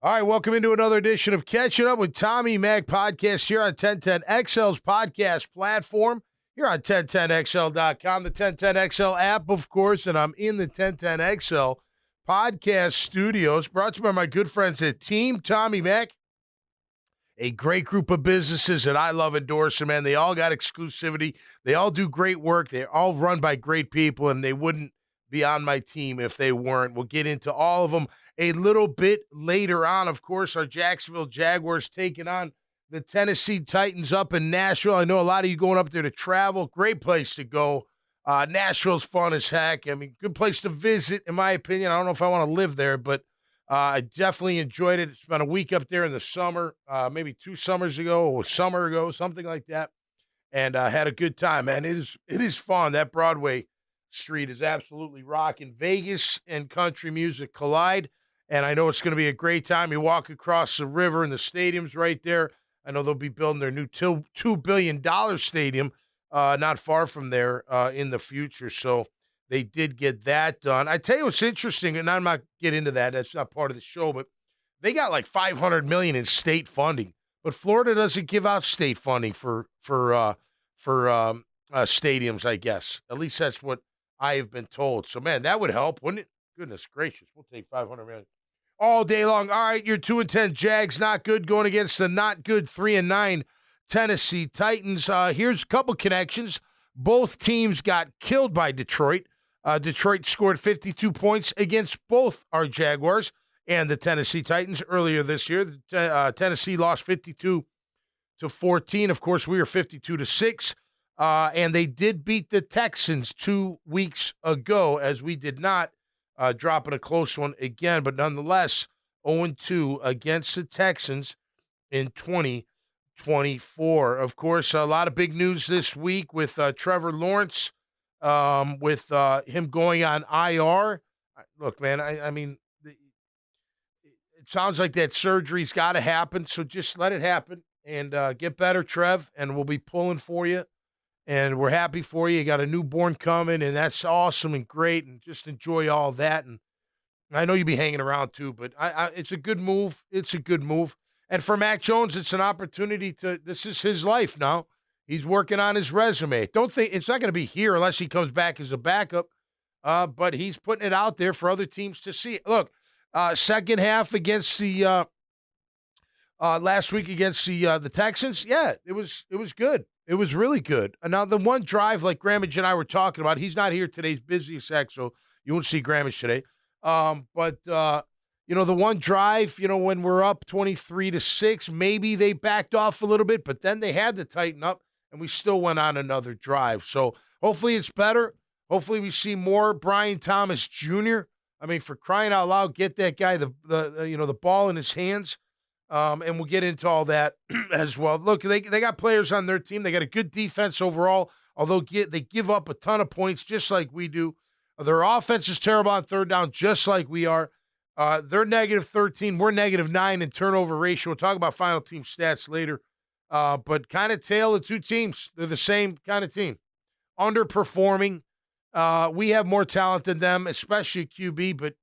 All right, welcome into another edition of Catching Up with Tommy Mac podcast here on 1010XL's podcast platform, here on 1010XL.com, the 1010XL app, of course, and I'm in the 1010XL podcast studios, brought to you by my good friends at Team Tommy Mac, a great group of businesses that I love endorsing, man. They all got exclusivity. They all do great work. They're all run by great people, and they wouldn't be on my team if they weren't. We'll get into all of them a little bit later on. Of course, our Jacksonville Jaguars taking on the Tennessee Titans up in Nashville. I know a lot of you going up there to travel. Great place to go. Nashville's fun as heck. I mean, good place to visit, in my opinion. I don't know if I want to live there, but I definitely enjoyed it. Spent a week up there in the summer, maybe 2 summers ago or a summer ago, something like that, and had a good time, man. It is fun. That Broadway street is absolutely rocking. Vegas and country music collide, and I know it's going to be a great time. You walk across the river, and the stadium's right there. I know they'll be building their new $2 billion stadium not far from there in the future, so they did get that done. I tell you what's interesting, and I'm not getting into that. That's not part of the show, but they got like $500 million in state funding, but Florida doesn't give out state funding for stadiums, I guess. At least that's what I have been told. So, man, that would help, wouldn't it? Goodness gracious, we'll take $500 million all day long. All right, your 2-10 Jags, not good, going against the not good 3-9 Tennessee Titans. Here's a couple connections. Both teams got killed by Detroit. Detroit scored 52 points against both our Jaguars and the Tennessee Titans earlier this year. Tennessee lost 52-14. Of course, we were 52-6. And they did beat the Texans 2 weeks ago, as we did not, dropping a close one again. But nonetheless, 0-2 against the Texans in 2024. Of course, a lot of big news this week with Trevor Lawrence, with him going on IR. Look, man, I mean, it sounds like that surgery's got to happen, so just let it happen and get better, Trev, and we'll be pulling for you. And we're happy for you. You got a newborn coming, and that's awesome and great, and just enjoy all that. And I know you'll be hanging around too, but it's a good move. It's a good move. And for Mac Jones, it's an opportunity this is his life now. He's working on his resume. Don't think it's not going to be here unless he comes back as a backup, but he's putting it out there for other teams to see. Look, second half against the last week against the Texans, yeah, it was good. It was really good. And now the one drive, like Grammage and I were talking about, he's not here today. He's busy as heck, so you won't see Grammage today. But the one drive, when we're up 23-6, maybe they backed off a little bit, but then they had to tighten up, and we still went on another drive. So hopefully it's better. Hopefully we see more Brian Thomas Jr. I mean, for crying out loud, get that guy the ball in his hands. And we'll get into all that as well. Look, they got players on their team. They got a good defense overall, although they give up a ton of points just like we do. Their offense is terrible on third down, just like we are. They're -13. We're -9 in turnover ratio. We'll talk about final team stats later. But kind of tale of two teams. They're the same kind of team. Underperforming. We have more talent than them, especially QB, but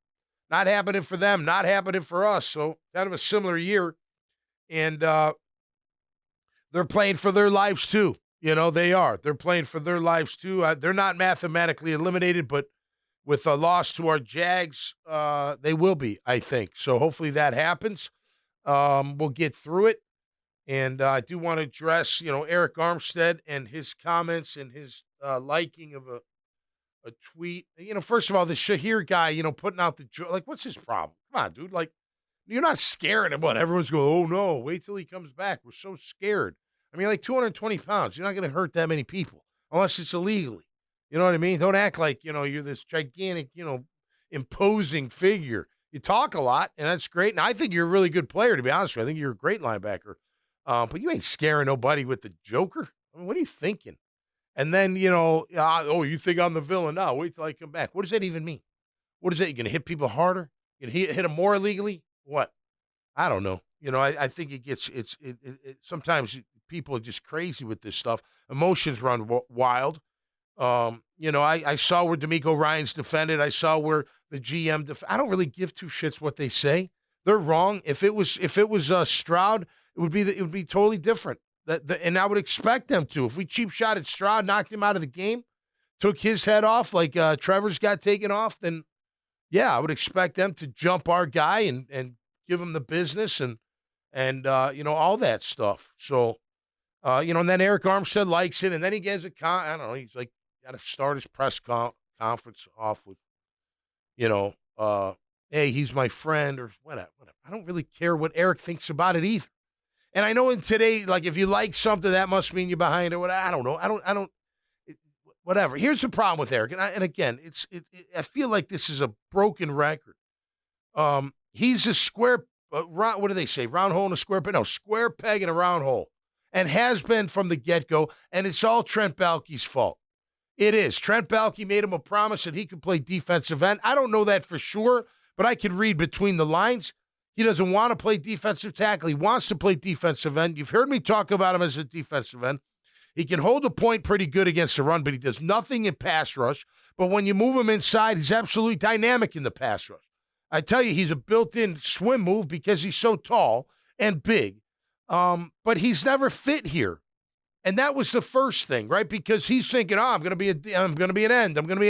not happening for them, not happening for us. So kind of a similar year. And they're playing for their lives too. They are. They're playing for their lives too. They're not mathematically eliminated, but with a loss to our Jags, they will be, I think. So hopefully that happens. We'll get through it. And I do want to address, Eric Armstead and his comments and his liking of a tweet. First of all, the Shahir guy, putting out the joke. Like, what's his problem? Come on, dude. Like, you're not scaring him. What? Everyone's going, oh, no, wait till he comes back. We're so scared. I mean, like 220 pounds. You're not going to hurt that many people unless it's illegally. You know what I mean? Don't act like, you're this gigantic, imposing figure. You talk a lot, and that's great. And I think you're a really good player, to be honest with you. I think you're a great linebacker. But you ain't scaring nobody with the Joker. I mean, what are you thinking? And then, you think I'm the villain now. Wait till I come back. What does that even mean? What is that? You're going to hit people harder? You're going to hit them more illegally? What? I don't know. I think it gets sometimes people are just crazy with this stuff. Emotions run wild. I saw where D'Amico Ryans defended. I saw where the GM I don't really give two shits what they say. They're wrong. If it was Stroud, it would be totally different. And I would expect them to. If we cheap shot at Stroud, knocked him out of the game, took his head off like Trevor's got taken off, then yeah, I would expect them to jump our guy and give him the business and all that stuff. So and then Eric Armstead likes it, and then he gets I don't know, he's like got to start his press conference off with, hey, he's my friend or whatever. I don't really care what Eric thinks about it either. And I know in today, like if you like something, that must mean you're behind it. I don't know. I don't. Whatever. Here's the problem with Eric, and again, I feel like this is a broken record. He's a square. What do they say? Round hole in a square peg? No, square peg in a round hole, and has been from the get-go. And it's all Trent Baalke's fault. It is. Trent Baalke made him a promise that he could play defensive end. I don't know that for sure, but I can read between the lines. He doesn't want to play defensive tackle. He wants to play defensive end. You've heard me talk about him as a defensive end. He can hold a point pretty good against the run, but he does nothing in pass rush. But when you move him inside, he's absolutely dynamic in the pass rush. I tell you, he's a built-in swim move because he's so tall and big. But he's never fit here. And that was the first thing, right? Because he's thinking, I'm going to be an end. I'm going to be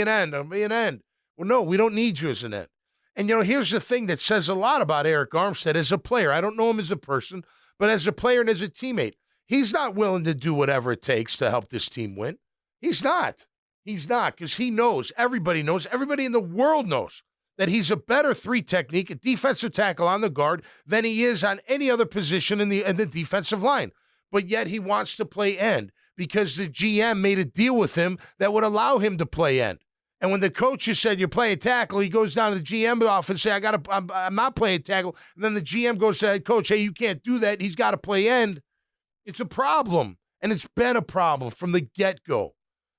an end. Well, no, we don't need you as an end. And, here's the thing that says a lot about Eric Armstead as a player. I don't know him as a person, but as a player and as a teammate, he's not willing to do whatever it takes to help this team win. He's not. He's not, because he knows, everybody in the world knows that he's a better three technique, a defensive tackle on the guard, than he is on any other position in the defensive line. But yet he wants to play end because the GM made a deal with him that would allow him to play end. And when the coaches said you're playing tackle, he goes down to the GM office and say, I'm not playing tackle. And then the GM goes to the head coach, hey, you can't do that. He's got to play end. It's a problem. And it's been a problem from the get-go.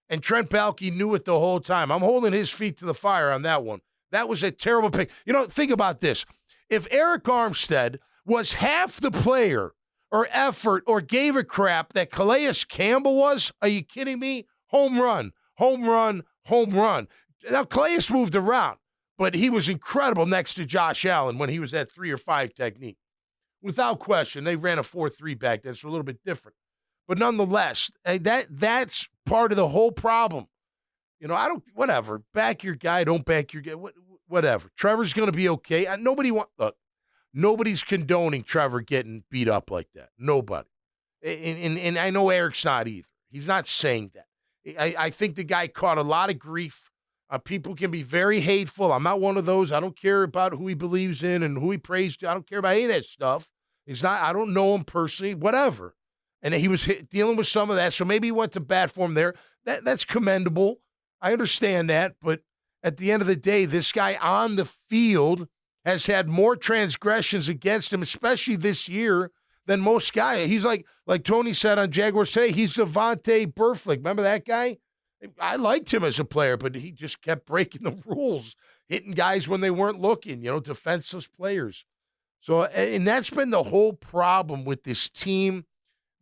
And Trent Baalke knew it the whole time. I'm holding his feet to the fire on that one. That was a terrible pick. Think about this. If Eric Armstead was half the player or effort or gave a crap that Calais Campbell was, are you kidding me? Home run, home run, home run. Now, Calais moved around, but he was incredible next to Josh Allen when he was at 3 or 5 technique. Without question, they ran a 4-3 back then, so a little bit different. But nonetheless, that's part of the whole problem. Whatever. Back your guy, don't back your guy, whatever. Trevor's going to be okay. Nobody's condoning Trevor getting beat up like that. Nobody. And I know Eric's not either. He's not saying that. I think the guy caught a lot of grief. People can be very hateful. I'm not one of those. I don't care about who he believes in and who he prays to. I don't care about any of that stuff. I don't know him personally, whatever. And he was dealing with some of that, so maybe he went to bat for him there. That's commendable. I understand that, but at the end of the day, this guy on the field has had more transgressions against him, especially this year, than most guys. He's like Tony said on Jaguars today, he's Devontae Burfict. Remember that guy? I liked him as a player, but he just kept breaking the rules, hitting guys when they weren't looking, defenseless players. So, and that's been the whole problem with this team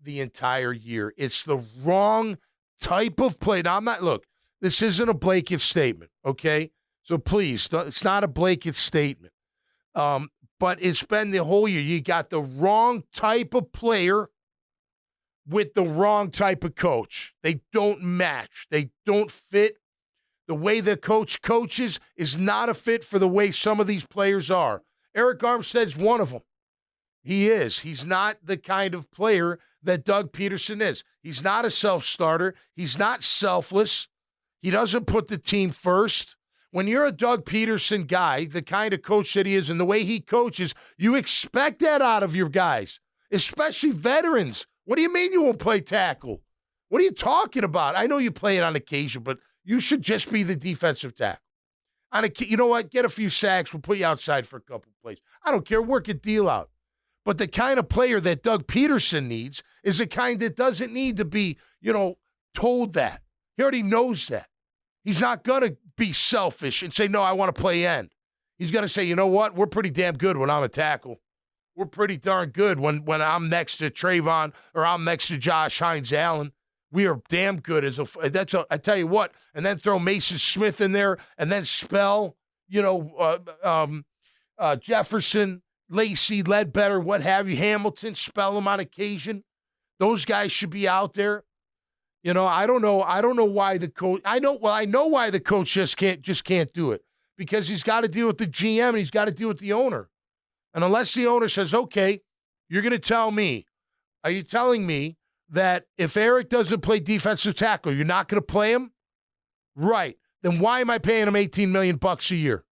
the entire year. It's the wrong type of play. Now, this isn't a blanket statement, okay? So please, it's not a blanket statement. But it's been the whole year. You got the wrong type of player with the wrong type of coach. They don't match. They don't fit. The way the coach coaches is not a fit for the way some of these players are. Eric Armstead's one of them. He is. He's not the kind of player that Doug Peterson is. He's not a self-starter. He's not selfless. He doesn't put the team first. When you're a Doug Peterson guy, the kind of coach that he is and the way he coaches, you expect that out of your guys, especially veterans. What do you mean you won't play tackle? What are you talking about? I know you play it on occasion, but you should just be the defensive tackle. You know what? Get a few sacks. We'll put you outside for a couple plays. I don't care. Work a deal out. But the kind of player that Doug Peterson needs is the kind that doesn't need to be, told that. He already knows that. He's not going to be selfish and say, no, I want to play end. He's going to say, you know what? We're pretty damn good when I'm a tackle. We're pretty darn good when I'm next to Trayvon or I'm next to Josh Hines-Allen. We are damn good I tell you what, and then throw Mason Smith in there and then spell, Jefferson Lacey, Ledbetter, what have you, Hamilton, spell them on occasion. Those guys should be out there. You know, I don't know why the coach. I know why the coach just can't do it, because he's got to deal with the GM and he's got to deal with the owner. And unless the owner says, okay, you're going to tell me, are you telling me that if Eric doesn't play defensive tackle, you're not going to play him? Right. Then why am I paying him $18 million a year?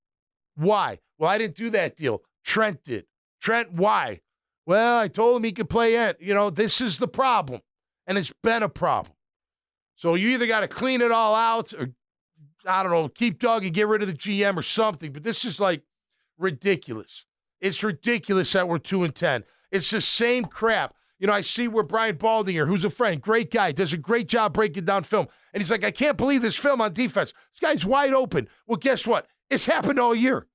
Why? Well, I didn't do that deal. Trent did. Trent, why? Well, I told him he could play it. You know, this is the problem. And it's been a problem. So you either got to clean it all out or, I don't know, keep Doug and get rid of the GM or something. But this is like ridiculous. It's ridiculous that we're 2-10. It's the same crap. You know, I see where Brian Baldinger, who's a friend, great guy, does a great job breaking down film. And he's like, I can't believe this film on defense. This guy's wide open. Well, guess what? It's happened all year.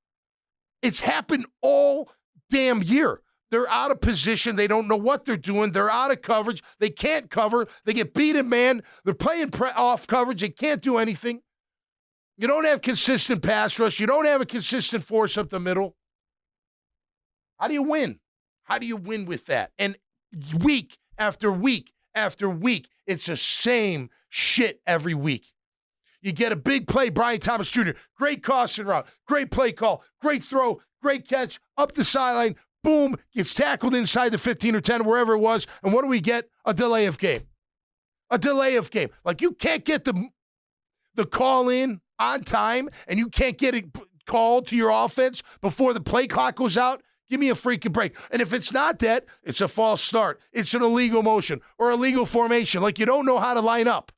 It's happened all damn year. They're out of position. They don't know what they're doing. They're out of coverage. They can't cover. They get beat in man. They're playing off coverage. They can't do anything. You don't have consistent pass rush. You don't have a consistent force up the middle. How do you win? How do you win with that? And week after week after week, it's the same shit every week. You get a big play, Brian Thomas Jr., great caution route, great play call, great throw, great catch, up the sideline, boom, gets tackled inside the 15 or 10, wherever it was, and what do we get? A delay of game. A delay of game. Like, you can't get the call in on time, and you can't get it called to your offense before the play clock goes out. Give me a freaking break. And if it's not that, it's a false start. It's an illegal motion or illegal formation. Like, you don't know how to line up.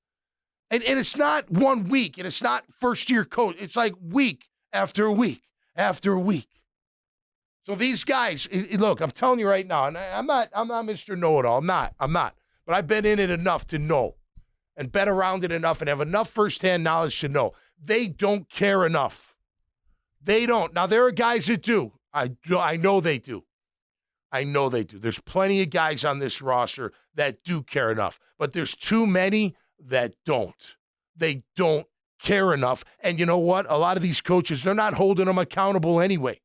And it's not 1 week, and it's not first-year coach. It's like week after week after week. So these guys, look, I'm telling you right now, and I'm not Mr. Know-It-All. I'm not. But I've been in it enough to know and been around it enough and have enough firsthand knowledge to know. They don't care enough. They don't. Now, there are guys that do. I know they do. I know they do. There's plenty of guys on this roster that do care enough, but there's too many that don't. They don't care enough. And you know what? A lot of these coaches, they're not holding them accountable anyway.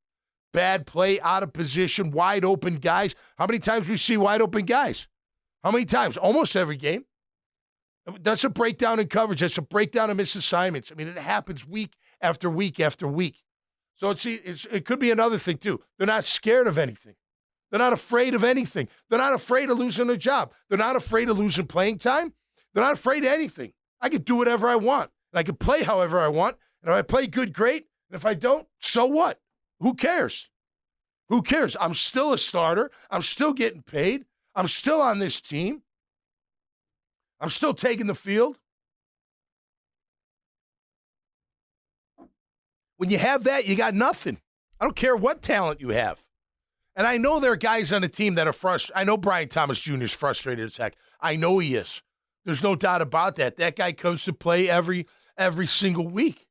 Bad play, out of position, wide open guys. How many times we see wide open guys? How many times? Almost every game. That's a breakdown in coverage. That's a breakdown in misassignments. I mean, it happens week after week after week. So it could be another thing, too. They're not scared of anything. They're not afraid of anything. They're not afraid of losing their job. They're not afraid of losing playing time. They're not afraid of anything. I can do whatever I want. And I can play however I want. And if I play good, great. And if I don't, so what? Who cares? Who cares? I'm still a starter. I'm still getting paid. I'm still on this team. I'm still taking the field. When you have that, you got nothing. I don't care what talent you have. And I know there are guys on the team that are frustrated. I know Brian Thomas Jr. is frustrated as heck. I know he is. There's no doubt about that. That guy comes to play every single week.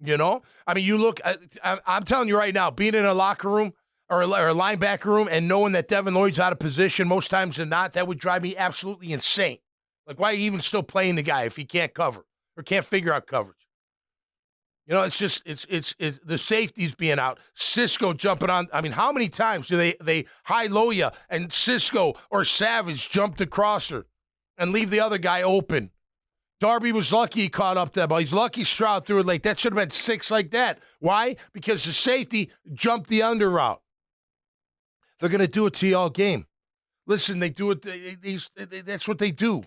You know? I mean, you look, I'm telling you right now, being in a locker room or a linebacker room and knowing that Devin Lloyd's out of position most times than not, that would drive me absolutely insane. Like, why are you even still playing the guy if he can't cover or can't figure out coverage? You know, it's just, it's the safety's being out. Cisco jumping on. I mean, how many times do they high-low you and Cisco or Savage jump to crosser and leave the other guy open? Darby was lucky he caught up that ball. He's lucky Stroud threw it late. That should have been 6 like that. Why? Because the safety jumped the under route. They're going to do it to you all game. Listen, they do it. That's what they do.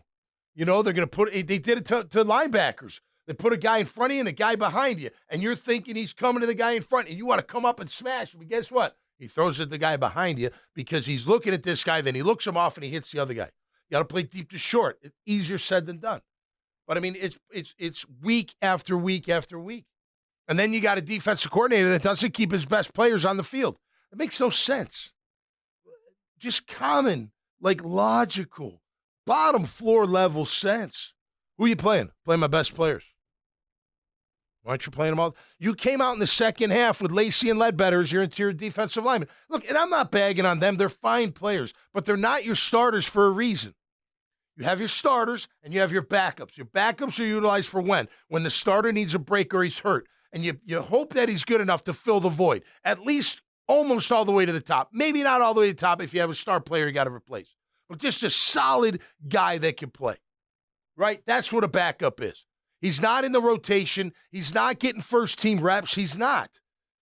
You know, they're going to put it. They did it to linebackers. They put a guy in front of you and a guy behind you, and you're thinking he's coming to the guy in front, and you want to come up and smash him. But guess what? He throws it at the guy behind you because he's looking at this guy, then he looks him off, and he hits the other guy. You got to play deep to short. It's easier said than done. But, I mean, it's week after week after week. And then you got a defensive coordinator that doesn't keep his best players on the field. It makes no sense. Just common, like logical, bottom floor level sense. Who are you playing? Playing my best players. Why aren't you playing them all? You came out in the second half with Lacey and Ledbetter as your interior defensive lineman. Look, and I'm not bagging on them. They're fine players, but they're not your starters for a reason. You have your starters and you have your backups. Your backups are utilized for when the starter needs a break or he's hurt. And you hope that he's good enough to fill the void. At least almost all the way to the top. Maybe not all the way to the top if you have a star player you got to replace, but just a solid guy that can play, right? That's what a backup is. He's not in the rotation. He's not getting first-team reps. He's not.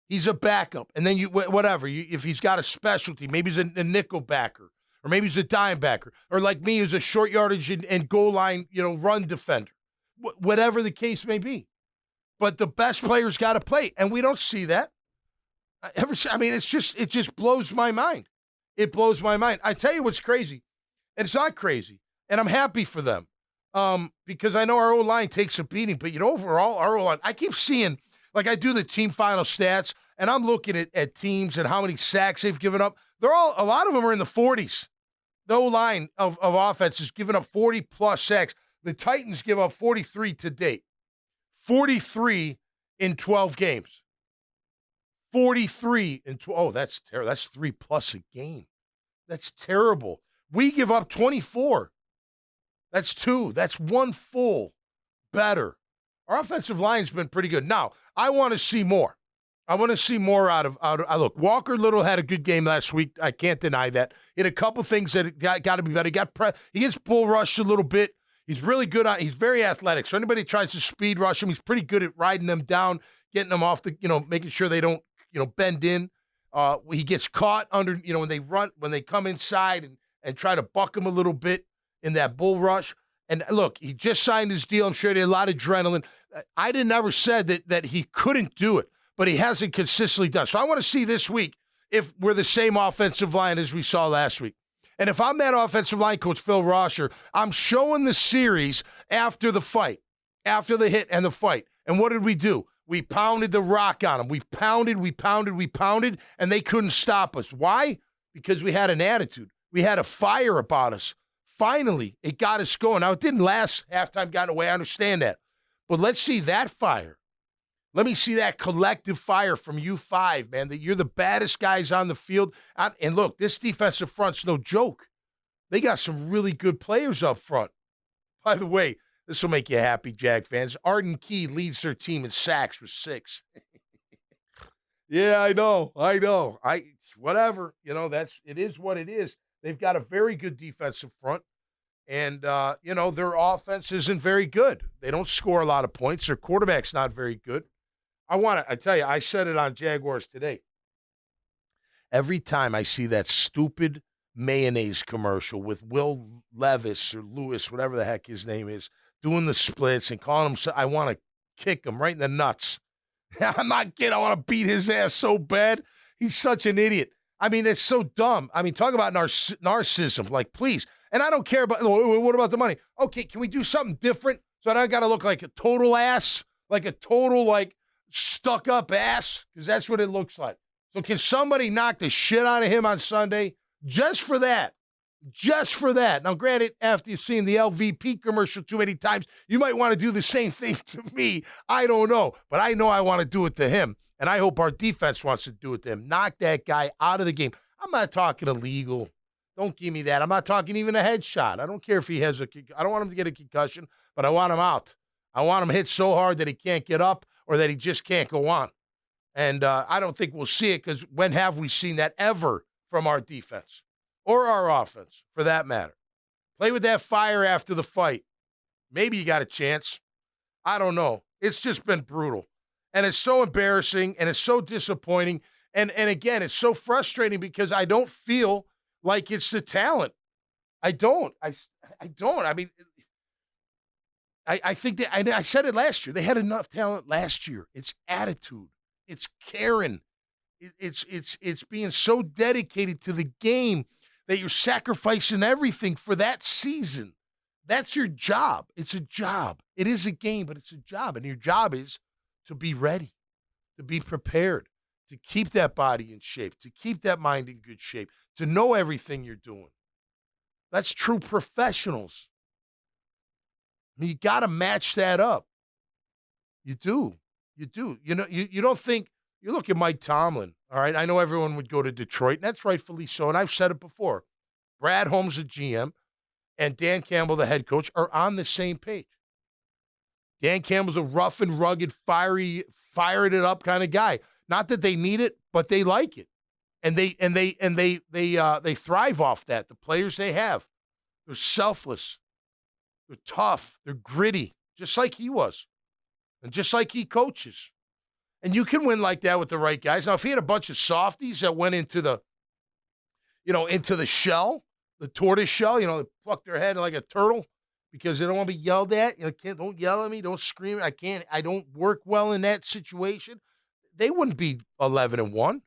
He's a backup. And then if he's got a specialty, maybe he's a nickel backer, or maybe he's a dime backer, or like me, he's a short yardage and goal line, run defender, whatever the case may be. But the best players got to play, and we don't see that. It just blows my mind. It blows my mind. I tell you what's crazy, and it's not crazy, and I'm happy for them because I know our O-line takes a beating, but overall, our O-line, I keep seeing, like I do the team final stats, and I'm looking at teams and how many sacks they've given up. A lot of them are in the 40s. The O-line of offense has given up 40-plus sacks. The Titans give up 43 to date. 43 in 12 games. 43 in 12. Oh, that's terrible. That's 3+ a game. That's terrible. We give up 24. That's 2. That's 1 full better. Our offensive line's been pretty good. Now, I want to see more. I want to see more out of look, Walker Little had a good game last week. I can't deny that. He had a couple things that got to be better. He gets bull rushed a little bit. He's really good he's very athletic. So anybody tries to speed rush him, he's pretty good at riding them down, getting them off making sure they don't, bend in. He gets caught under, when they come inside and try to buck him a little bit in that bull rush. And look, he just signed his deal. I'm sure he had a lot of adrenaline. I never said that he couldn't do it, but he hasn't consistently done. So I want to see this week if we're the same offensive line as we saw last week. And if I'm that offensive line coach, Phil Rosher, I'm showing the series after the fight, after the hit and the fight. And what did we do? We pounded the rock on them. We pounded, and they couldn't stop us. Why? Because we had an attitude. We had a fire about us. Finally, it got us going. Now, it didn't last halftime, got away. I understand that. But let's see that fire. Let me see that collective fire from you five, man, that you're the baddest guys on the field. And look, this defensive front's no joke. They got some really good players up front. By the way, this will make you happy, Jag fans. Arden Key leads their team in sacks with 6. Yeah, I know. Whatever. It is what it is. They've got a very good defensive front. And, their offense isn't very good. They don't score a lot of points. Their quarterback's not very good. I tell you, I said it on Jaguars today. Every time I see that stupid mayonnaise commercial with Will Levis or Lewis, whatever the heck his name is, doing the splits and calling him, I want to kick him right in the nuts. I'm not kidding. I want to beat his ass so bad. He's such an idiot. It's so dumb. Talk about narcissism. Like, please. And I don't care about, what about the money? Okay, can we do something different so I don't got to look like a total ass? Like a total, stuck-up ass? Because that's what it looks like. So can somebody knock the shit out of him on Sunday just for that? Just for that. Now, granted, after you've seen the LVP commercial too many times, you might want to do the same thing to me. I don't know. But I know I want to do it to him. And I hope our defense wants to do it to him. Knock that guy out of the game. I'm not talking illegal. Don't give me that. I'm not talking even a headshot. I don't care if he has I don't want him to get a concussion, but I want him out. I want him hit so hard that he can't get up or that he just can't go on. And I don't think we'll see it because when have we seen that ever from our defense or our offense, for that matter? Play with that fire after the fight. Maybe you got a chance. I don't know. It's just been brutal. And it's so embarrassing, and it's so disappointing. And again, it's so frustrating because I don't feel like it's the talent. I don't. I don't. I think that I said it last year. They had enough talent last year. It's attitude. It's caring. It's being so dedicated to the game that you're sacrificing everything for that season. That's your job. It's a job. It is a game, but it's a job. And your job is to be ready, to be prepared, to keep that body in shape, to keep that mind in good shape, to know everything you're doing. That's true professionals. You got to match that up. You do. You do. You don't think, you look at Mike Tomlin, all right? I know everyone would go to Detroit, and that's rightfully so, and I've said it before. Brad Holmes, the GM, and Dan Campbell, the head coach, are on the same page. Dan Campbell's a rough and rugged, fired it up kind of guy. Not that they need it, but they like it. And they thrive off that. The players they have, they're selfless, they're tough, they're gritty, just like he was, and just like he coaches. And you can win like that with the right guys. Now, if he had a bunch of softies that went into the, into the shell, the tortoise shell, they pluck their head like a turtle because they don't want to be yelled at. Don't yell at me, don't scream. I don't work well in that situation. They wouldn't be 11-1.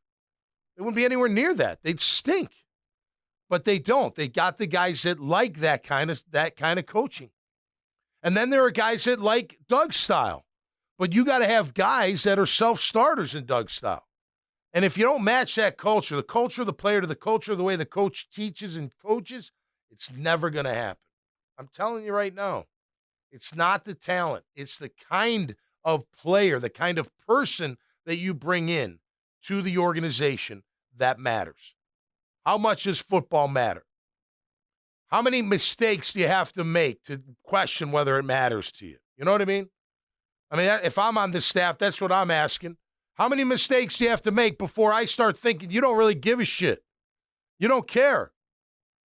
They wouldn't be anywhere near that. They'd stink. But they don't. They got the guys that like that kind of coaching. And then there are guys that like Doug's style. But you got to have guys that are self-starters in Doug's style. And if you don't match that culture, the culture of the player to the culture of the way the coach teaches and coaches, it's never going to happen. I'm telling you right now, it's not the talent. It's the kind of player, the kind of person that you bring in to the organization that matters. How much does football matter? How many mistakes do you have to make to question whether it matters to you? You know what I mean? If I'm on the staff, that's what I'm asking. How many mistakes do you have to make before I start thinking you don't really give a shit? You don't care.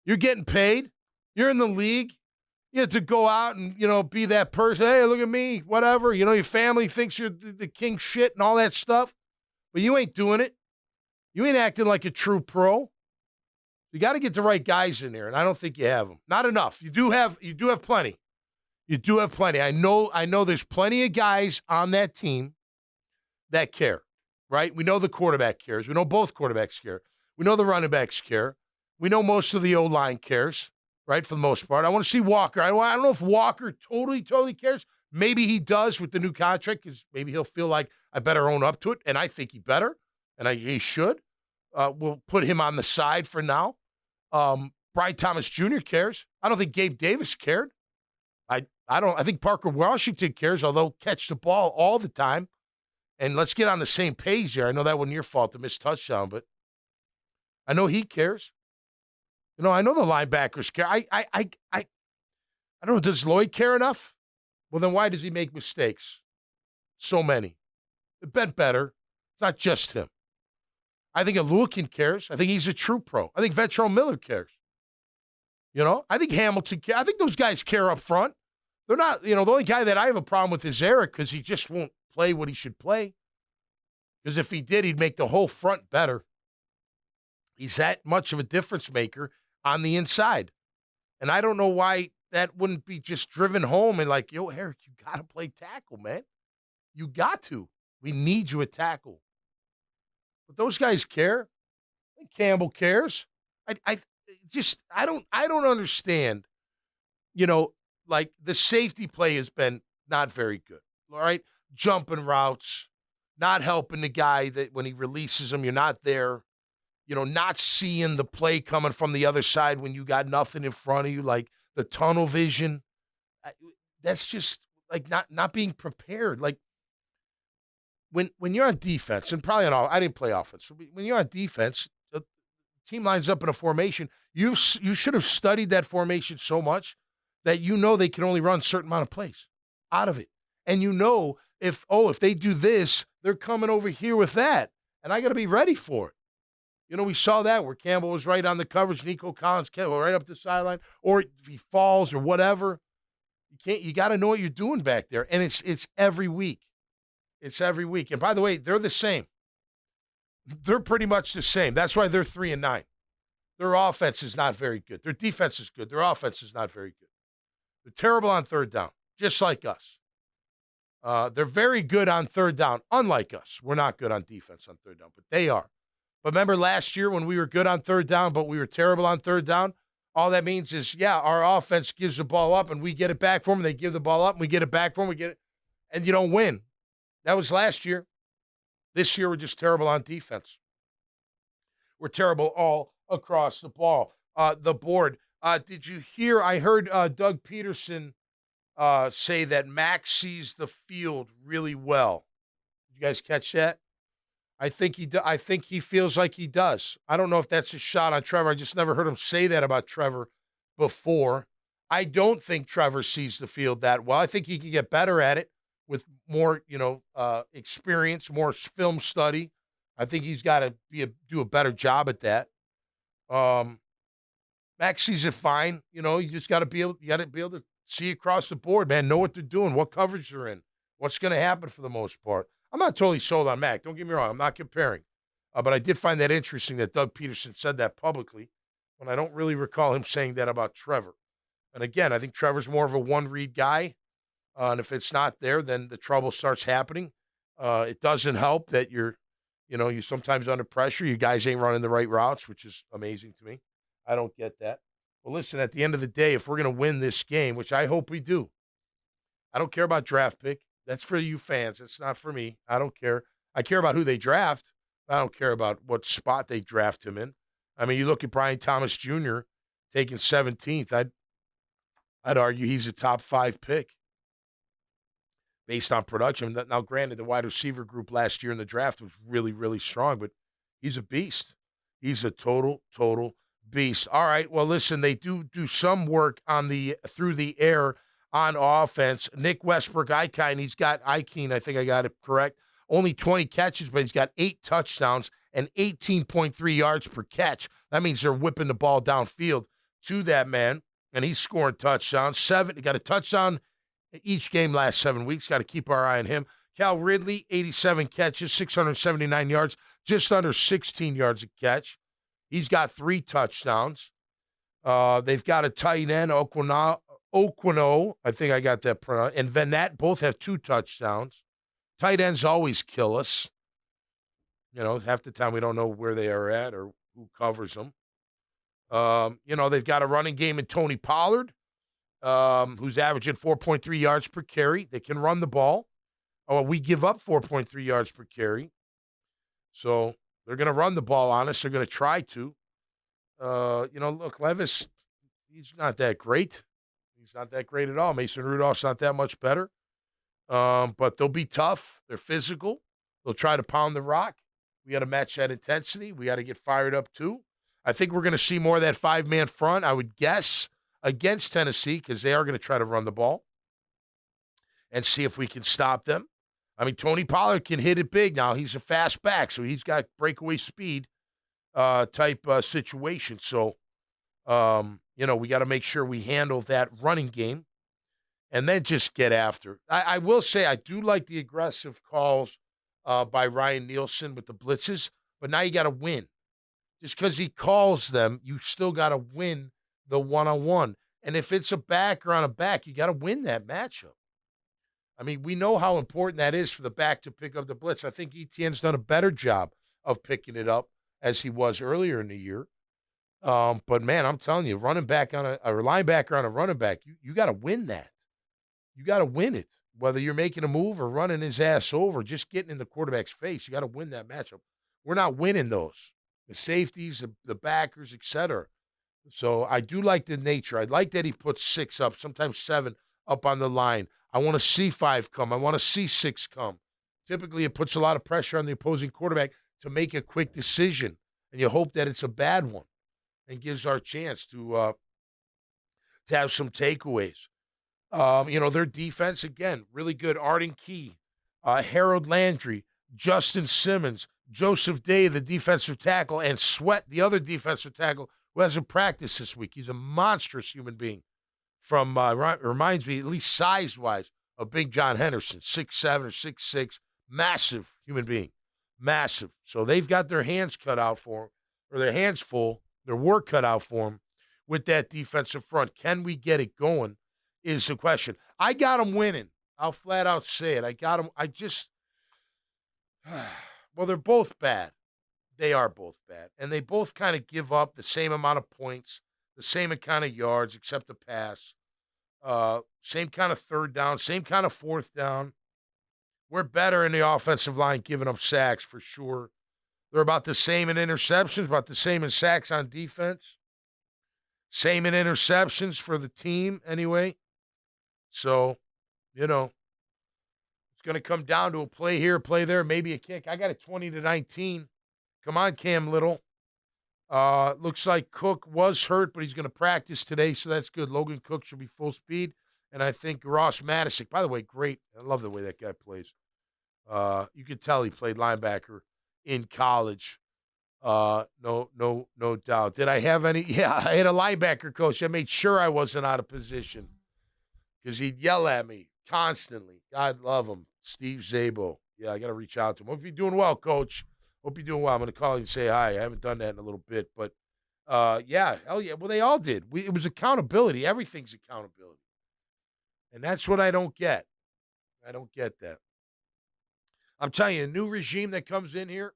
You're getting paid. You're in the league. You have to go out and, be that person. Hey, look at me, whatever. Your family thinks you're the king shit and all that stuff. But you ain't doing it. You ain't acting like a true pro. You got to get the right guys in there, and I don't think you have them. Not enough. You do have plenty. You do have plenty. I know there's plenty of guys on that team that care, right? We know the quarterback cares. We know both quarterbacks care. We know the running backs care. We know most of the O-line cares, right, for the most part. I want to see Walker. I don't know if Walker totally cares. Maybe he does with the new contract because maybe he'll feel like I better own up to it, and I think he better, and he should. We'll put him on the side for now. Brian Thomas Jr. cares. I don't think Gabe Davis cared. I think Parker Washington cares, although catch the ball all the time. And let's get on the same page here. I know that wasn't your fault to miss touchdown, but I know he cares. I know the linebackers care. I don't know. Does Lloyd care enough? Well, then why does he make mistakes? So many. They've been better. It's not just him. I think Aluakin cares. I think he's a true pro. I think Ventrell Miller cares. I think Hamilton cares. I think those guys care up front. They're not, the only guy that I have a problem with is Eric because he just won't play what he should play. Because if he did, he'd make the whole front better. He's that much of a difference maker on the inside. And I don't know why that wouldn't be just driven home and like, yo, Eric, you got to play tackle, man. You got to. We need you at tackle. But those guys care. And Campbell cares. I don't understand, like the safety play has been not very good, all right? Jumping routes, not helping the guy that when he releases him, you're not there, not seeing the play coming from the other side when you got nothing in front of you, like the tunnel vision. That's just like not being prepared. Like when you're on defense, and probably I didn't play offense. So when you're on defense, the team lines up in a formation. You should have studied that formation so much that they can only run a certain amount of plays out of it. And if they do this, they're coming over here with that. And I got to be ready for it. We saw that where Campbell was right on the coverage, Nico Collins came right up the sideline, or if he falls or whatever. You got to know what you're doing back there. And it's every week. It's every week. And by the way, they're the same. They're pretty much the same. That's why they're 3-9. Their offense is not very good. Their defense is good. Their offense is not very good. They're terrible on third down, just like us. They're very good on third down, unlike us. We're not good on defense on third down, but they are. But remember last year when we were good on third down, but we were terrible on third down? All that means is, our offense gives the ball up, and we get it back for them. They give the ball up, and we get it back for them. We get it, and you don't win. That was last year. This year, we're just terrible on defense. We're terrible all across the board. Did you hear? I heard Doug Peterson say that Max sees the field really well. Did you guys catch that? I think he feels like he does. I don't know if that's a shot on Trevor. I just never heard him say that about Trevor before. I don't think Trevor sees the field that well. I think he can get better at it with more, experience, more film study. I think he's got to do a better job at that. Max sees it fine. You just got to be able. You got to be able to see across the board, man. Know what they're doing, what coverage they're in, what's going to happen for the most part. I'm not totally sold on Mac. Don't get me wrong. I'm not comparing, but I did find that interesting that Doug Peterson said that publicly, when I don't really recall him saying that about Trevor. And again, I think Trevor's more of a one-read guy, and if it's not there, then the trouble starts happening. It doesn't help that you're sometimes under pressure. You guys ain't running the right routes, which is amazing to me. I don't get that. Well, listen, at the end of the day, if we're going to win this game, which I hope we do, I don't care about draft pick. That's for you fans. It's not for me. I don't care. I care about who they draft. I don't care about what spot they draft him in. I mean, you look at Brian Thomas Jr. taking 17th. I'd argue he's a top 5 pick based on production. Now, granted, the wide receiver group last year in the draft was really, really strong, but he's a beast. He's a total beast. All right. Well, listen, they do some work on through the air on offense. Nick Westbrook-Ikine, I think I got it correct. Only 20 catches, but he's got 8 touchdowns and 18.3 yards per catch. That means they're whipping the ball downfield to that man, and he's scoring touchdowns. He got a touchdown each game last 7 weeks. Got to keep our eye on him. Cal Ridley, 87 catches, 679 yards, just under 16 yards a catch. He's got 3 touchdowns. They've got a tight end, Oquino, I think I got that pronounced, and Van Nat both have 2 touchdowns. Tight ends always kill us. Half the time we don't know where they are at or who covers them. They've got a running game in Tony Pollard, who's averaging 4.3 yards per carry. They can run the ball. We give up 4.3 yards per carry. So they're going to run the ball on us. They're going to try to. Look, Levis, he's not that great. He's not that great at all. Mason Rudolph's not that much better. But they'll be tough. They're physical. They'll try to pound the rock. We got to match that intensity. We got to get fired up too. I think we're going to see more of that 5-man front, I would guess, against Tennessee, because they are going to try to run the ball and see if we can stop them. I mean, Tony Pollard can hit it big now. He's a fast back, so he's got breakaway speed type situation. So, we got to make sure we handle that running game and then just get after. I will say I do like the aggressive calls by Ryan Nielsen with the blitzes, but now you got to win. Just because he calls them, you still got to win the one-on-one. And if it's a back or on a back, you got to win that matchup. I mean, we know how important that is for the back to pick up the blitz. I think Etienne's done a better job of picking it up as he was earlier in the year. But, man, I'm telling you, running back on a linebacker on a running back, you got to win that. You got to win it. Whether you're making a move or running his ass over, just getting in the quarterback's face, you got to win that matchup. We're not winning those. The safeties, the backers, et cetera. So I do like the nature. I like that he puts 6 up, sometimes 7 up on the line. I want to see 5 come. I want to see 6 come. Typically, it puts a lot of pressure on the opposing quarterback to make a quick decision, and you hope that it's a bad one and gives our chance to have some takeaways. Their defense, again, really good. Arden Key, Harold Landry, Justin Simmons, Joseph Day, the defensive tackle, and Sweat, the other defensive tackle, who hasn't practiced this week. He's a monstrous human being. Reminds me, at least size-wise, of Big John Henderson, 6'7" or 6'6", massive human being, massive. So they've got their hands cut out for him, or their hands full, their work cut out for him with that defensive front. Can we get it going is the question. I got them winning. I'll flat out say it. I got them. Well, they're both bad. They are both bad. And they both kind of give up the same amount of points, the same kind of yards, except the pass. Same kind of third down, same kind of fourth down. We're better in the offensive line giving up sacks for sure. They're about the same in interceptions, about the same in sacks on defense. Same in interceptions for the team anyway. So, it's going to come down to a play here, play there, maybe a kick. I got it 20-19. Come on, Cam Little. Looks like Cook was hurt, but he's going to practice today, so that's good. Logan Cook should be full speed. And I think Ross Madison, by the way, great. I love the way that guy plays. You could tell he played linebacker in college. No doubt. Did I have any? Yeah, I had a linebacker coach. I made sure I wasn't out of position because he'd yell at me constantly. God love him, Steve Szabo. Yeah, I got to reach out to him. Hope you're doing well, Coach. Hope you're doing well. I'm going to call you and say hi. I haven't done that in a little bit, but yeah, hell yeah. Well, they all did. It was accountability. Everything's accountability, and that's what I don't get. I don't get that. I'm telling you, a new regime that comes in here,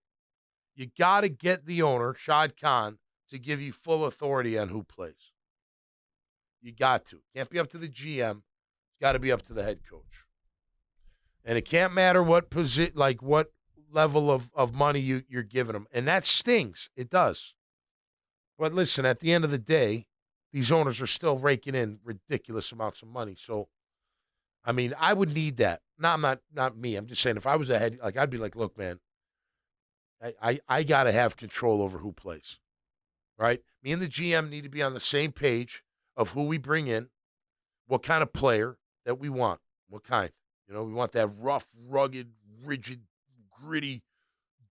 you got to get the owner, Shad Khan, to give you full authority on who plays. You got to. Can't be up to the GM. It's got to be up to the head coach. And it can't matter what what level of money you're giving them. And that stings. It does. But listen, at the end of the day, these owners are still raking in ridiculous amounts of money. So, I mean, I would need that. No, not me. I'm just saying if I was a head, I'd be like, look, man, I got to have control over who plays, right? Me and the GM need to be on the same page of who we bring in, what kind of player that we want, what kind. You know, we want that rough, rugged, rigid, gritty,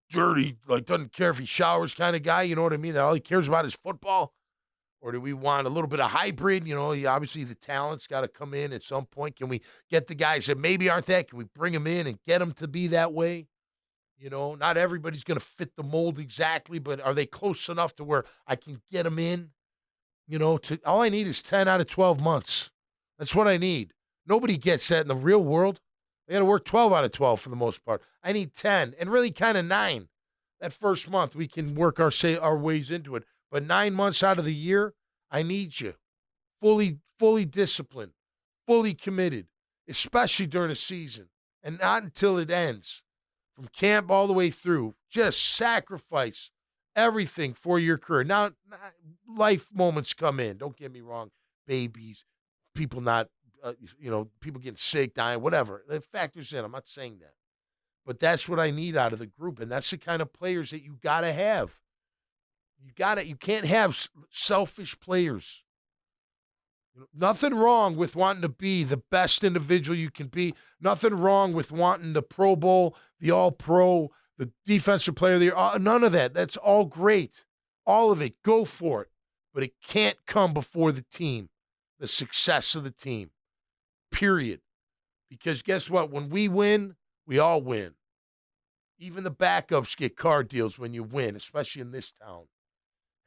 dirty, doesn't care if he showers kind of guy, you know what I mean? That all he cares about is football. Or do we want a little bit of hybrid? You know, obviously the talent's got to come in at some point. Can we get the guys that maybe aren't that? Can we bring them in and get them to be that way? You know, not everybody's going to fit the mold exactly, but are they close enough to where I can get them in? You know, all I need is 10 out of 12 months. That's what I need. Nobody gets that in the real world. They got to work 12 out of 12 for the most part. I need 10 and really kind of 9. That first month we can work our ways into it. But 9 months out of the year, I need you fully disciplined, fully committed, especially during the season, and not until it ends. From camp all the way through, just sacrifice everything for your career. Now, life moments come in. Don't get me wrong. Babies, people people getting sick, dying, whatever. It factors in. I'm not saying that. But that's what I need out of the group, and that's the kind of players that you got to have. You can't have selfish players. Nothing wrong with wanting to be the best individual you can be. Nothing wrong with wanting the Pro Bowl, the All-Pro, the defensive player of the year. None of that. That's all great. All of it. Go for it. But it can't come before the team, the success of the team, period. Because guess what? When we win, we all win. Even the backups get car deals when you win, especially in this town.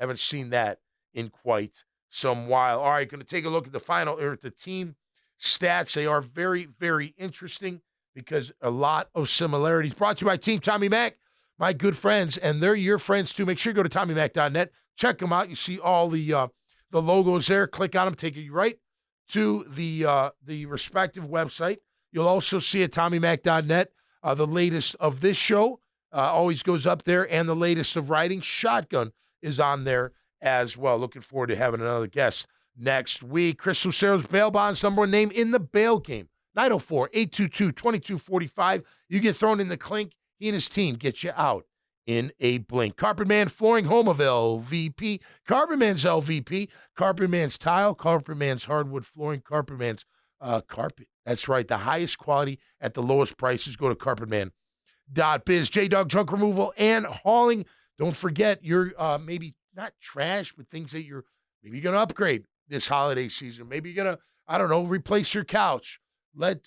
Haven't seen that in quite some while. All right, going to take a look at the team stats. They are very, very interesting because a lot of similarities. Brought to you by Team Tommy Mac, my good friends, and they're your friends too. Make sure you go to TommyMac.net. Check them out. You see all the logos there. Click on them, take you right to the respective website. You'll also see at TommyMac.net the latest of this show. Always goes up there, and the latest of Riding Shotgun is on there as well. Looking forward to having another guest next week. Chris Lucero's bail bonds, number one name in the bail game. 904-822-2245. You get thrown in the clink. He and his team get you out in a blink. Carpet Man Flooring, home of LVP. Carpet Man's LVP. Carpet Man's tile. Carpet Man's hardwood flooring. Carpet Man's carpet. That's right. The highest quality at the lowest prices. Go to carpetman.biz. J-Dog Junk Removal and Hauling. Don't forget your maybe not trash, but things that you're maybe going to upgrade this holiday season. Maybe you're going to, replace your couch. Let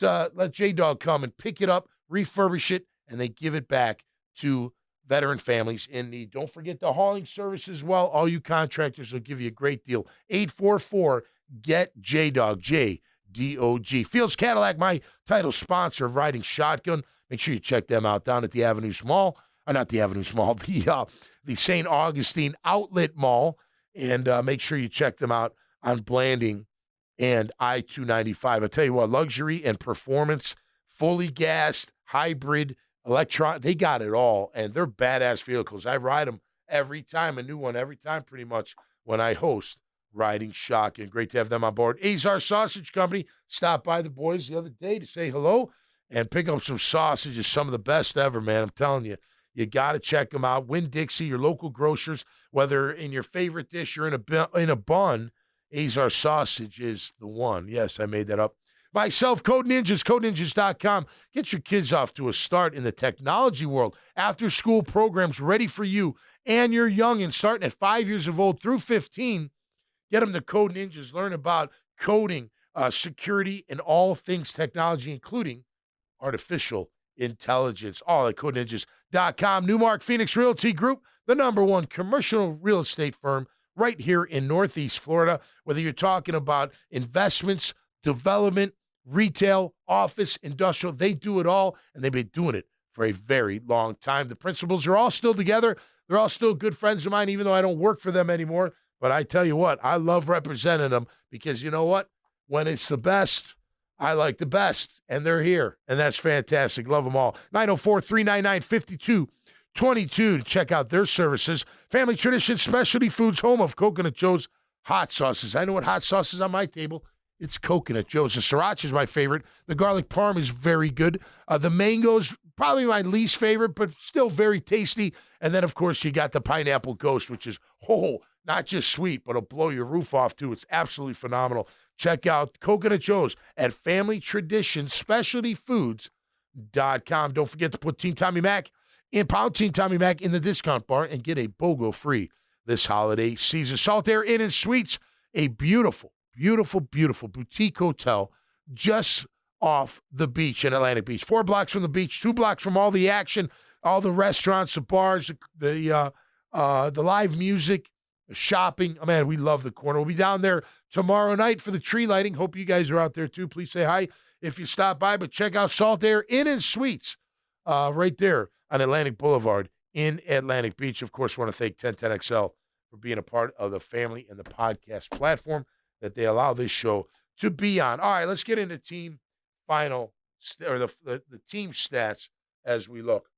J-Dog come and pick it up, refurbish it, and they give it back to veteran families in need. Don't forget the hauling service as well. All you contractors will give you a great deal. 844-GET-JDOG, J-D-O-G. Fields Cadillac, my title sponsor of Riding Shotgun. Make sure you check them out down at the Avenue Mall. Not the Avenue Mall, the St. Augustine Outlet Mall. And make sure you check them out on Blanding and I-295. I tell you what, luxury and performance, fully gassed, hybrid, electron, they got it all. And they're badass vehicles. I ride them every time, a new one every time pretty much when I host Riding Shotgun. Great to have them on board. Azar Sausage Company stopped by the boys the other day to say hello and pick up some sausages, some of the best ever, man. I'm telling you. You got to check them out. Winn-Dixie, your local grocers, whether in your favorite dish or in a bun, Azar Sausage is the one. Yes, I made that up. Myself, Code Ninjas, CodeNinjas.com. Get your kids off to a start in the technology world. After-school programs ready for you and your youngins, starting at 5 years of old through 15. Get them to Code Ninjas. Learn about coding, security, and all things technology, including artificial intelligence. All at CodeNinjas.com. Newmark Phoenix Realty Group, the #1 commercial real estate firm right here in Northeast Florida. Whether you're talking about investments, development, retail, office, industrial, they do it all, and they've been doing it for a very long time. The principals are all still together. They're all still good friends of mine, even though I don't work for them anymore. But I tell you what, I love representing them because you know what? When it's the best, I like the best, and they're here, and that's fantastic. Love them all. 904-399-5222 to check out their services. Family Tradition Specialty Foods, home of Coconut Joe's hot sauces. I know what hot sauce is on my table. It's Coconut Joe's. The Sriracha is my favorite. The garlic parm is very good. The mango's probably my least favorite, but still very tasty. And then, of course, you got the Pineapple Ghost, which is, not just sweet, but it'll blow your roof off, too. It's absolutely phenomenal. Check out Coconut Joe's at Family Tradition Specialty Foods.com. Don't forget to put Team Tommy Mac in the discount bar and get a BOGO free this holiday season. Saltaire Inn and Suites, a beautiful, beautiful, beautiful boutique hotel just off the beach in Atlantic Beach. 4 blocks from the beach, 2 blocks from all the action, all the restaurants, the bars, the live music, the shopping. Oh, man, we love the corner. We'll be down there tomorrow night for the tree lighting. Hope you guys are out there too. Please say hi if you stop by, but check out Saltaire Inn and Suites right there on Atlantic Boulevard in Atlantic Beach. Of course, want to thank 1010XL for being a part of the family and the podcast platform that they allow this show to be on. All right, let's get into team final or the team stats as we look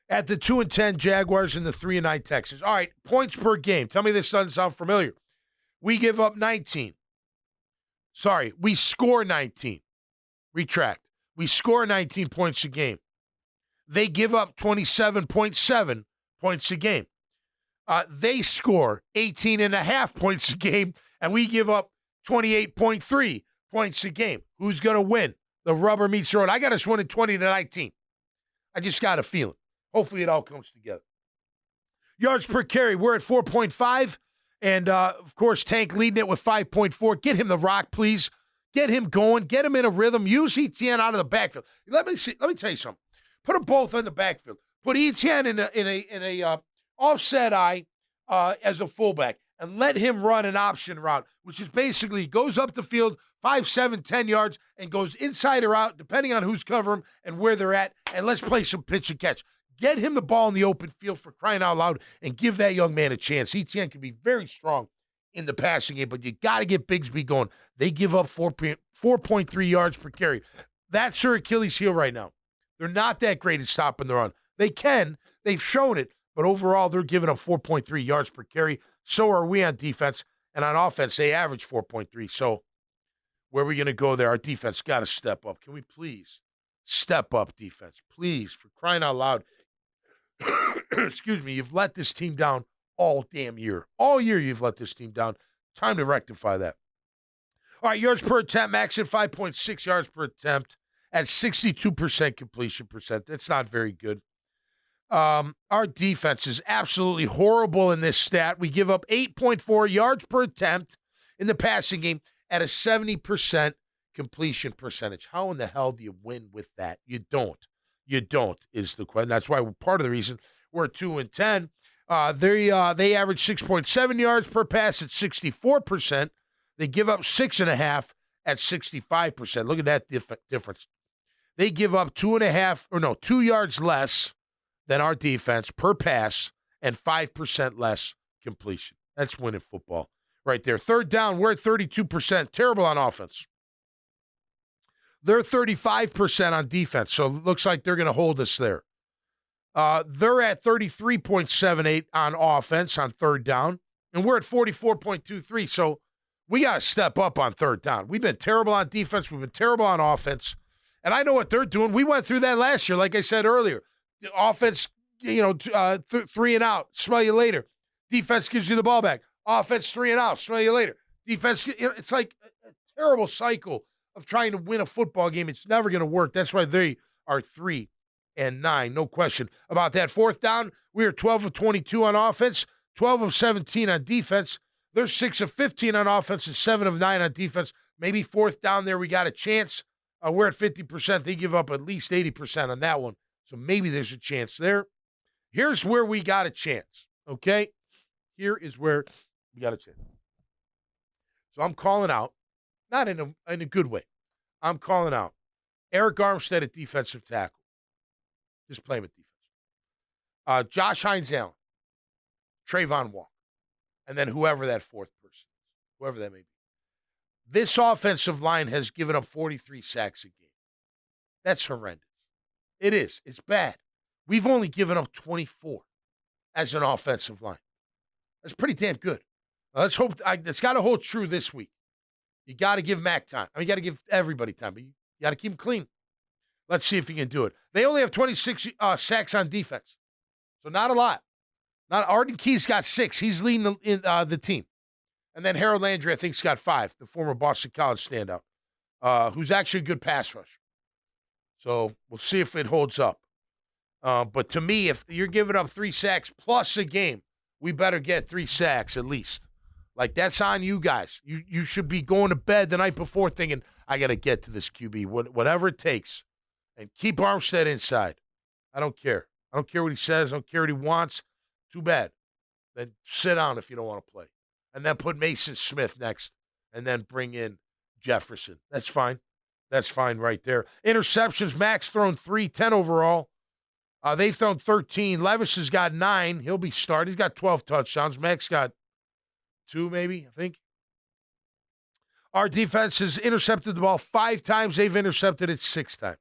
at the 2-10 Jaguars and the 3-9 Texans. All right, points per game. Tell me this doesn't sound familiar. We give up 19. Sorry, we score 19. Retract. We score 19 points a game. They give up 27.7 points a game. They score 18.5 points a game, and we give up 28.3 points a game. Who's going to win? The rubber meets the road. I got us winning 20-19. I just got a feeling. Hopefully it all comes together. Yards per carry, we're at 4.5. And, of course, Tank leading it with 5.4. Get him the rock, please. Get him going. Get him in a rhythm. Use Etienne out of the backfield. Let me tell you something. Put them both in the backfield. Put Etienne in a offset eye as a fullback, and let him run an option route, which is basically goes up the field 5, 7, 10 yards and goes inside or out, depending on who's covering and where they're at, and let's play some pitch and catch. Get him the ball in the open field for crying out loud and give that young man a chance. Etienne can be very strong in the passing game, but you got to get Bigsby going. They give up 4.3 yards per carry. That's their Achilles heel right now. They're not that great at stopping the run. They can. They've shown it. But overall, they're giving up 4.3 yards per carry. So are we on defense. And on offense, they average 4.3. So where are we going to go there? Our defense got to step up. Can we please step up, defense? Please, for crying out loud. Excuse me, you've let this team down all damn year. All year you've let this team down. Time to rectify that. All right, yards per attempt, max at 5.6 yards per attempt at 62% completion percent. That's not very good. Our defense is absolutely horrible in this stat. We give up 8.4 yards per attempt in the passing game at a 70% completion percentage. How in the hell do you win with that? You don't. You don't is the question. That's why part of the reason we're 2-10. They average 6.7 yards per pass at 64%. They give up 6.5 at 65%. Look at that difference. They give up 2 yards less than our defense per pass and 5% less completion. That's winning football right there. Third down, we're at 32%. Terrible on offense. They're 35% on defense, so it looks like they're going to hold us there. They're at 33.78 on offense on third down, and we're at 44.23, so we got to step up on third down. We've been terrible on defense. We've been terrible on offense, and I know what they're doing. We went through that last year, like I said earlier. The offense, 3 and out, smell you later. Defense gives you the ball back. Offense 3 and out, smell you later. Defense, it's like a terrible cycle of trying to win a football game. It's never going to work. That's why they are 3-9. No question about that. Fourth down, we are 12 of 22 on offense, 12 of 17 on defense. They're 6 of 15 on offense and 7 of 9 on defense. Maybe fourth down there, we got a chance. We're at 50%. They give up at least 80% on that one. So maybe there's a chance there. Here's where we got a chance, okay? Here is where we got a chance. So I'm calling out, not in a good way. I'm calling out Eric Armstead at defensive tackle. Just play him at defense. Josh Hines-Allen, Trayvon Walker, and then whoever that fourth person is, whoever that may be. This offensive line has given up 43 sacks a game. That's horrendous. It is. It's bad. We've only given up 24 as an offensive line. That's pretty damn good. Let's hope it's got to hold true this week. You got to give Mac time. I mean, you got to give everybody time, but you got to keep them clean. Let's see if he can do it. They only have 26 sacks on defense, so not a lot. Not Arden Key's got 6. He's leading the team. And then Harold Landry, I think, has got 5, the former Boston College standout, who's actually a good pass rusher. So we'll see if it holds up. But to me, if you're giving up 3 sacks plus a game, we better get 3 sacks at least. Like, that's on you guys. You should be going to bed the night before thinking, I got to get to this QB, whatever it takes. And keep Armstead inside. I don't care. I don't care what he says. I don't care what he wants. Too bad. Then sit down if you don't want to play. And then put Mason Smith next. And then bring in Jefferson. That's fine. That's fine right there. Interceptions, Mac's thrown 3, 10 overall. They've thrown 13. Levis has got 9. He'll be starting. He's got 12 touchdowns. Mac's got 2 maybe, I think. Our defense has intercepted the ball 5 times. They've intercepted it 6 times.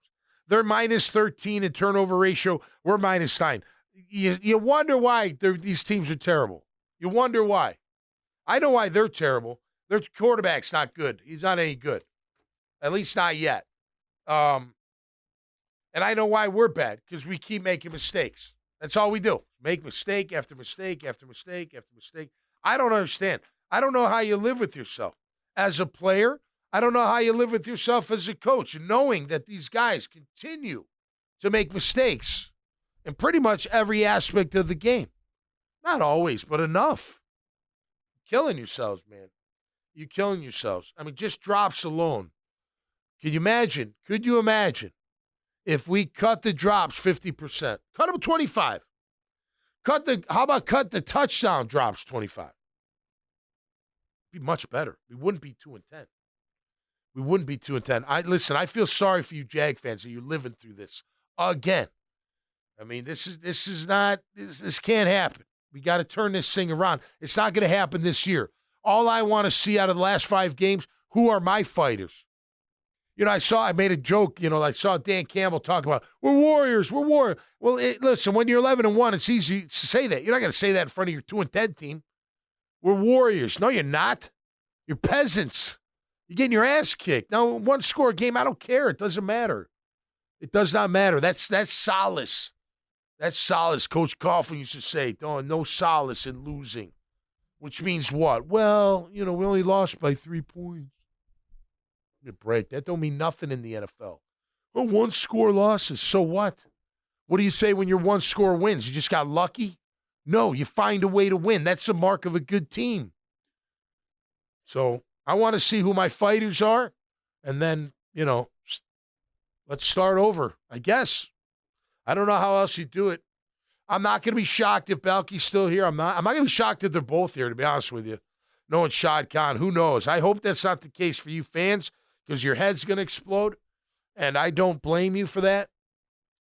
They're minus 13 in turnover ratio. We're minus 9. You wonder why these teams are terrible. You wonder why. I know why they're terrible. Their quarterback's not good. He's not any good. At least not yet. And I know why we're bad, because we keep making mistakes. That's all we do. Make mistake after mistake after mistake after mistake. I don't understand. I don't know how you live with yourself. As a player, I don't know how you live with yourself as a coach, knowing that these guys continue to make mistakes in pretty much every aspect of the game. Not always, but enough. Killing yourselves, man. You're killing yourselves. I mean, just drops alone. Could you imagine if we cut the drops 50%? Cut them 25. How about cut the touchdown drops 25? It'd be much better. We wouldn't be 2-10. We wouldn't be 2-10. Listen, I feel sorry for you Jag fans that you're living through this again. I mean, this can't happen. We got to turn this thing around. It's not going to happen this year. All I want to see out of the last 5 games, who are my fighters? I made a joke, I saw Dan Campbell talk about, we're Warriors. Well, listen, when you're 11-1, it's easy to say that. You're not going to say that in front of your 2-10 team. We're Warriors. No, you're not. You're peasants. You're getting your ass kicked. Now, 1-score game, I don't care. It doesn't matter. It does not matter. That's solace. That's solace. Coach Coughlin used to say, no solace in losing. Which means what? Well, we only lost by 3 points. Give me a break. That don't mean nothing in the NFL. Well, 1-score losses. So what? What do you say when your 1-score wins? You just got lucky? No, you find a way to win. That's the mark of a good team. So I want to see who my fighters are, and then, let's start over, I guess. I don't know how else you do it. I'm not going to be shocked if Balky's still here. I'm not going to be shocked if they're both here, to be honest with you. Knowing Shad Khan, who knows? I hope that's not the case for you fans, because your head's going to explode, and I don't blame you for that.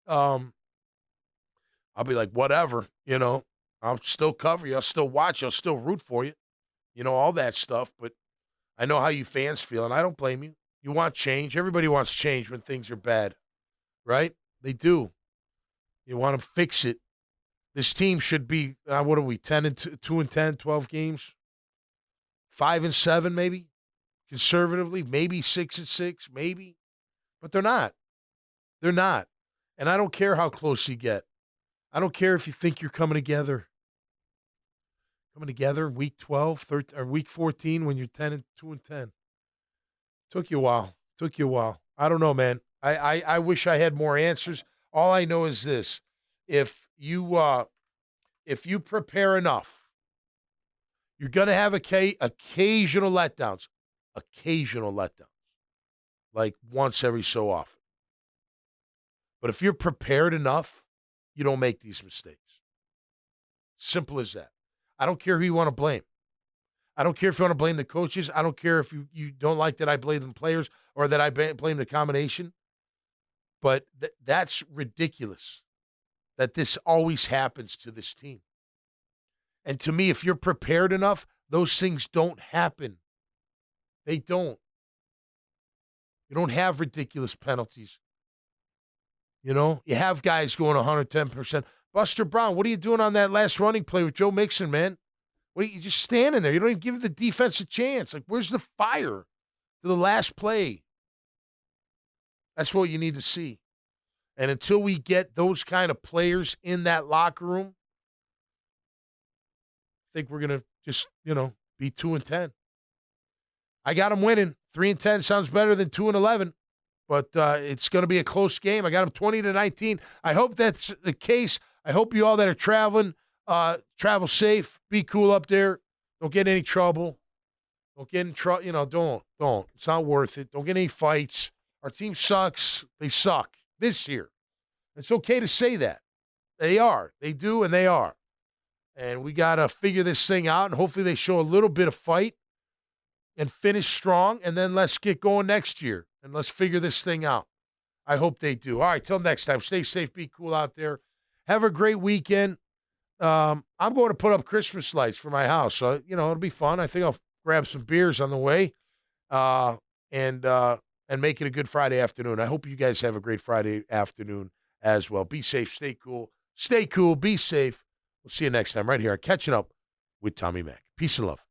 I'll be like, whatever, I'll still cover you. I'll still watch you. I'll still root for you. All that stuff. But I know how you fans feel, and I don't blame you. You want change. Everybody wants change when things are bad, right? They do. You want to fix it. This team should be, what are we, 2-10, 12 games? 5-7 maybe, conservatively. Maybe 6-6, maybe. But they're not. They're not. And I don't care how close you get. I don't care if you think you're coming together. Coming together week 12, 13, or week 14 when you're 2-10. Took you a while. Took you a while. I don't know, man. I wish I had more answers. All I know is this: if you prepare enough, you're gonna have occasional letdowns. Occasional letdowns. Like once every so often. But if you're prepared enough, you don't make these mistakes. Simple as that. I don't care who you want to blame. I don't care if you want to blame the coaches. I don't care if you don't like that I blame the players or that I blame the combination. But that's ridiculous that this always happens to this team. And to me, if you're prepared enough, those things don't happen. They don't. You don't have ridiculous penalties. You know, you have guys going 110%. Buster Brown, what are you doing on that last running play with Joe Mixon, man? What are you just standing there? You don't even give the defense a chance. Like, where's the fire to the last play? That's what you need to see. And until we get those kind of players in that locker room, I think we're going to just, be 2-10. I got them winning. 3-10 sounds better than 2-11. But it's going to be a close game. I got them 20-19. I hope that's the case. I hope you all that are traveling, travel safe. Be cool up there. Don't get in any trouble. Don't get in trouble. Don't. It's not worth it. Don't get any fights. Our team sucks. They suck this year. It's okay to say that. They are. They do, and they are. And we got to figure this thing out, and hopefully they show a little bit of fight and finish strong, and then let's get going next year, and let's figure this thing out. I hope they do. All right, till next time. Stay safe. Be cool out there. Have a great weekend. I'm going to put up Christmas lights for my house, so, it'll be fun. I think I'll grab some beers on the way and make it a good Friday afternoon. I hope you guys have a great Friday afternoon as well. Be safe. Stay cool. Stay cool. Be safe. We'll see you next time right here on Catching Up with Tommy Mack. Peace and love.